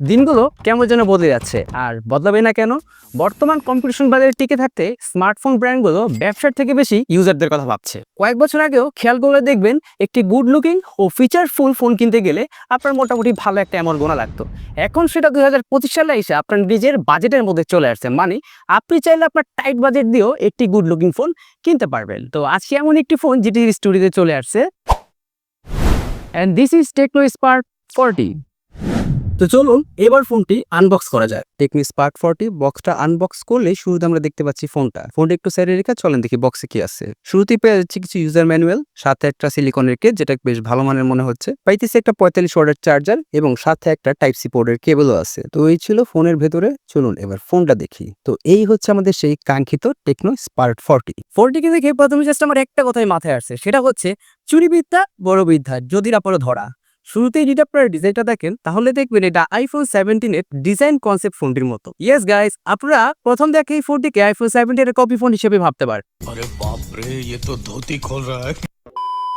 দিনগুলো কেমন যেন বদলে যাচ্ছে, আর বদলাবে না কেন? বর্তমান কম্পিটিশন বাজারে টিকে থাকতে স্মার্টফোন ব্র্যান্ডগুলো ব্যবসার থেকে বেশি ইউজারদের কথা ভাবছে। কয়েক বছর আগেও খেয়াল করে দেখবেন, একটি গুড লুকিং ও ফিচারফুল ফোন কিনতে গেলে আপনার মোটামুটি ভালো একটা অ্যামাউন্ট গোনা লাগতো। এখন সেটা 2025 সালে এসে আপনার নিজের বাজেটের মধ্যে চলে আসছে। মানে আপনি চাইলে আপনার টাইট বাজেট দিয়েও একটি গুড লুকিং ফোন কিনতে পারবেন। তো আজকে এমন একটি ফোন যেটি স্টুডিওতে চলে আসছে, and this is Tecno Spark 40। তো চলুন এবার ফোনটি আনবক্স করা যায়। টেকনো স্পার্ক 40 বক্সটা আনবক্স করলে শুরুতে আমরা দেখতে পাচ্ছি ফোনটা একটু সাইডে রেখে চলেন দেখি বক্সে কি আছে। শুরুতেই পেয়ে যাচ্ছি কিছু ইউজার ম্যানুয়াল, সাথে একটা সিলিকনের কেস যেটা বেশ ভালো মানের মনে হচ্ছে। পাইতেছি একটা 45 ওয়াটের চার্জার এবং সাথে একটা টাইপ সি পোর্টের কেবলও আছে। তো এই ছিল ফোনের ভেতরে। চলুন এবার ফোনটা দেখি। তো এই হচ্ছে আমাদের সেই কাঙ্ক্ষিত টেকনো স্পার্ক 40 কে দেখে প্রথমে জাস্ট আমার একটা কথাই মাথায় আসছে, সেটা হচ্ছে চুরিবিদ্যা বড় বিদ্যা যদি না পড়ে ধরা। শুরুতেই যদি আপনারা ডিজাইনটা দেখেন তাহলে দেখবেন এটা আইফোন 17 এর ডিজাইন কনসেপ্ট ফোনটির মতো। ইয়েস গাইস, আপনারা প্রথম দেখে এই ফোনটিকে আইফোন 17 এর কপি ফোন হিসেবে ভাবতে পারেন। अरे बाप रे, ये तो धोती खोल रहा है।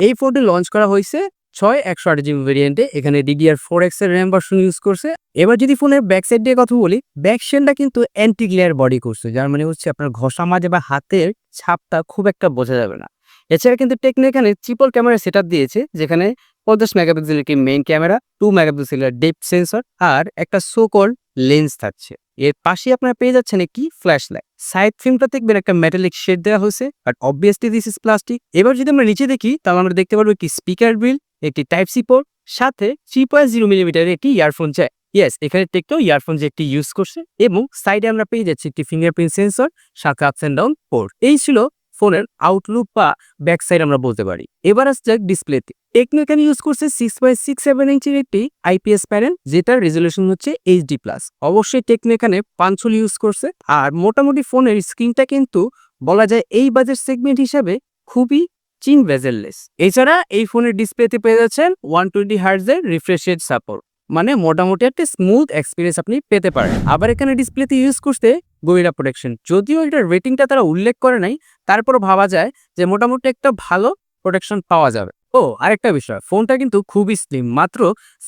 এই ফোনটি লঞ্চ করা হয়েছে 6128GB ভেরিয়েন্টে। এখানে DDR4X এর র্যাম ভার্সন ইউজ করছে। এবার যদি ফোনের ব্যাক সাইড দিয়ে কথা বলি, ব্যাক সাইডটা কিন্তু অ্যান্টি গ্লেয়ার বডি করছে, যার মানে হচ্ছে আপনার ঘষা মাজে বা হাতের ছাপটা খুব একটা বোঝা যাবে না। এছাড়া কিন্তু টেকনো এখানে ট্রিপল ক্যামেরা সেটআপ দিয়েছে, যেখানে 50 মেগাপিক্সেলের কি মেইন ক্যামেরা, 2 মেগাপিক্সেলের ডেপথ সেন্সর আর একটা সোকল লেন্স থাকছে। এর পাশে আপনারা পেয়ে যাচ্ছেন একটি ফ্ল্যাশ লাইট। সাইড ফিল্মটা দেখবেন একটা মেটালিক শেড দেওয়া হয়েছে, but obviously this is plastic. এবার যদি আমরা নিচে দেখি তাহলে আমরা দেখতে পারবো একটি স্পিকার গ্রিল, একটি টাইপ সি পোর্ট, সাথে 3.0 মিলিমিটারের একটি ইয়ারফোন জ্যাক। ইয়েস, এখানে টেকনো ইয়ারফোন জ্যাকটি ইউজ করছে এবং সাইডে আমরা পেয়ে যাচ্ছি একটি ফিঙ্গারপ্রিন্ট সেন্সর, সাথে আপস এন্ড ডাউন পোর্ট। এই ছিল ফোনের আউটলুক বা ব্যাক সাইড আমরা বলতে পারি। এবার আসছে ডিসপ্লেতে। টেকনো এখানে ইউজ করছে 6.67 ইঞ্চির একটি আইপিএস প্যানেল, যেটার রেজলিউশন হচ্ছে এইচডি প্লাস। অবশ্যই টেকনো এখানে পাঞ্চল ইউজ করছে। আর মোটামুটি ফোনের স্ক্রিনটা কিন্তু বলা যায় এই বাজেট সেগমেন্ট হিসাবে খুবই চিন বেজেললেস। এছাড়া এই ফোনের ডিসপ্লেতে পেয়ে যাচ্ছেন 120 হার্টজের রিফ্রেশ রেট সাপোর্ট, মানে মোটামুটি একটা স্মুথ এক্সপিরিয়েন্স আপনি পেতে পারেন। আবার এখানে ডিসপ্লেতে ইউজ করতে গরিলা প্রোটেকশন, যদিও এটার রেটিংটা তারা উল্লেখ করে নাই, তারপরও ভাবা যায় যে মোটামুটি একটা ভালো প্রোটেকশন পাওয়া যাবে। ও আরেকটা বিষয়, ফোনটা কিন্তু খুবই স্লিম, মাত্র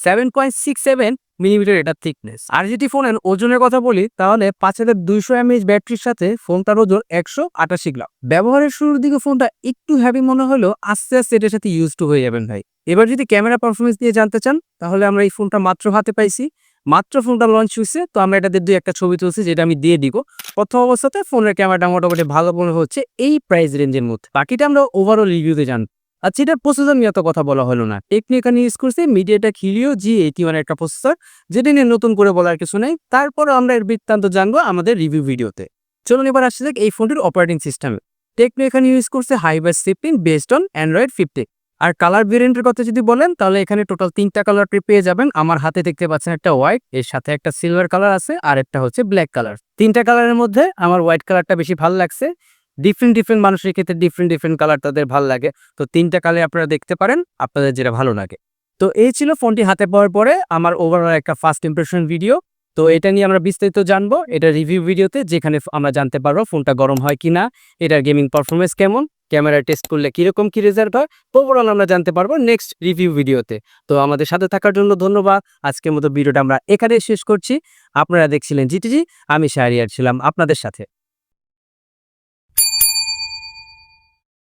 7.67 মিলিমিটার এটা থিকনেস। আর যদি ফোনের ওজনের কথা বলি তাহলে 5200 mAh ব্যাটারির সাথে ফোনটার ওজন 188 গ্রাম। ব্যবহারের শুরুর দিকে ফোনটা একটু হ্যাভি মনে হলেও আস্তে আস্তে এটার সাথে ইউজ টু হয়ে যাবেন ভাই। এবার যদি ক্যামেরা পারফরমেন্স দিয়ে জানতে চান তাহলে আমরা এই ফোনটা মাত্র হাতে পাইছি, মাত্র ফোনটা লঞ্চ হয়েছে। তো আমরা এটাতে দুই একটা ছবি তুলছি, যেটা আমি দিয়ে দিব। প্রথম অবস্থাতে ফোনের ক্যামেরাটা মোটামুটি ভালো মনে হচ্ছে এই প্রাইস রেঞ্জের মধ্যে। বাকিটা আমরা ওভারঅল রিভিউতে জানবো। আচ্ছা, এটার প্রসেসর নিয়ে এত কথা বলা হলো না। টেকনো এখানে ইউজ করছে মিডিয়াটেক হিলিও G81 একটা প্রসেসর, যেটা নিয়ে নতুন করে বলার কিছু নেই। তারপর আমরা এর বৃত্তান্ত জানবো আমাদের রিভিউ ভিডিওতে। চলুন এবার আসছে এই ফোনটির অপারেটিং সিস্টেমে। টেকনো এখানে ইউজ করছে হাইবাস 15 বেসড অন অ্যান্ড্রয়েড 15। আর কালার ভেরিয়েন্টের কথা যদি বলেন তাহলে এখানে টোটাল 3টা কালার পেয়ে যাবেন। আমার হাতে দেখতে পাচ্ছেন একটা হোয়াইট, এর সাথে একটা সিলভার কালার আছে, আর একটা হচ্ছে ব্ল্যাক কালার। 3টা কালারের মধ্যে আমার হোয়াইট কালারটা বেশি ভালো লাগছে। ডিফারেন্ট মানুষের ক্ষেত্রে ডিফারেন্ট কালার তাদের ভালো লাগে। তো 3টা কালার আপনারা দেখতে পারেন, আপনাদের যেটা ভালো লাগে। তো এই ছিল ফোনটি হাতে পাওয়ার পরে আমার ওভারঅল একটা ফার্স্ট ইমপ্রেশন ভিডিও। তো এটা নিয়ে আমরা বিস্তারিত জানবো এটা রিভিউ ভিডিওতে, যেখানে আমরা জানতে পারবো ফোনটা গরম হয় কিনা, এটার গেমিং পারফরমেন্স কেমন, ক্যামেরা টেস্ট করলে কিরকম কি রেজাল্ট হয়, ওভারঅল আমরা জানতে পারবো নেক্সট রিভিউ ভিডিওতে। তো আমাদের সাথে থাকার জন্য ধন্যবাদ। আজকের মতো ভিডিওটা আমরা এখানে শেষ করছি। আপনারা দেখছিলেন জিটিজি, আমি শাহরিয়ার ছিলাম আপনাদের সাথে।